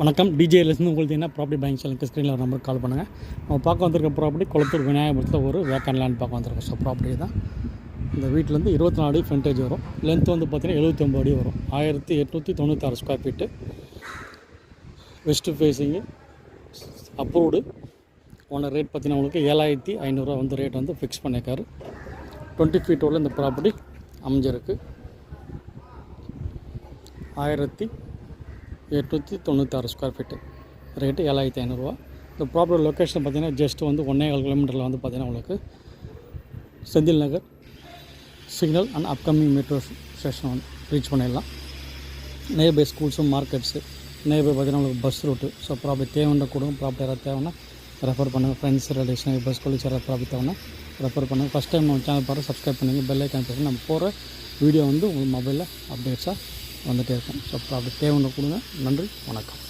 வணக்கம். டிஜேலேருந்து உங்களுக்கு என்ன ப்ராப்பர்ட்டி பேங்க் சேனலுக்கு ஸ்க்ரீனில் ஒரு நம்பருக்கு கால் பண்ணுங்கள். நம்ம பார்க்க வந்திருக்க ப்ராப்பர்ட்டி குளத்தூர் விநாயகபுரத்தில் ஒரு வேக்கன் லேண்ட் பார்க்க வந்திருக்கோம். ஸோ ப்ராப்பர்ட்டி தான் இந்த வீட்டிலேருந்து 24 அடி ஃப்ரண்டேஜ் வரும். லென்த் வந்து பார்த்திங்கன்னா 79 அடி வரும். 1896 square feet. West facing approved. Owner rate பார்த்திங்கன்னா உங்களுக்கு 7500 வந்து ரேட் வந்து ஃபிக்ஸ் பண்ணியிருக்காரு. 20 ஃபீட் உள்ள இந்த ப்ராப்பர்ட்டி அமைஞ்சிருக்கு. 1896 ஸ்கொயர் ஃபீட்டு. ரேட்டு 7500. இந்த ப்ராப்பர்ட்டி லொக்கேஷன் பார்த்திங்கன்னா ஜஸ்ட் வந்து 1.25 கிலோமீட்டரில் வந்து பார்த்திங்கன்னா உங்களுக்கு Senthil Nagar signal and upcoming metro station வந்து ரீச் பண்ணிடலாம். நியர்பை ஸ்கூல்ஸும் மார்க்கெட்ஸு நியர்பை பார்த்திங்கன்னா உங்களுக்கு பஸ் ரூட்டு. ஸோ ப்ராப்பர்ட்டி தேவைன்னா கொடுங்க. ப்ராப்பர்ட்டி யாராவது தேவைன்னா ரெஃபர் பண்ணுங்கள். ஃப்ரெண்ட்ஸ் ரிலேஷன் பஸ் கொலிஸ் யாராவது ப்ராப்பர்ட்டி தேவைன்னா ரெஃபர் பண்ணுங்கள். ஃபஸ்ட் டைம் நம்ம சேனல் பாருங்கள், சப்ஸ்கிரைப் பண்ணுங்கள். பெல் ஐக்கான் பிரஸ் பண்ணி நம்ம போகிற வீடியோ வந்து உங்களுக்கு மொபைலில் அப்டேட்ஸாக வந்துகிட்டே இருக்கும். ஸோ ப்ராப்பர்ட்டி தேவைன்னு கொடுங்க. நன்றி, வணக்கம்.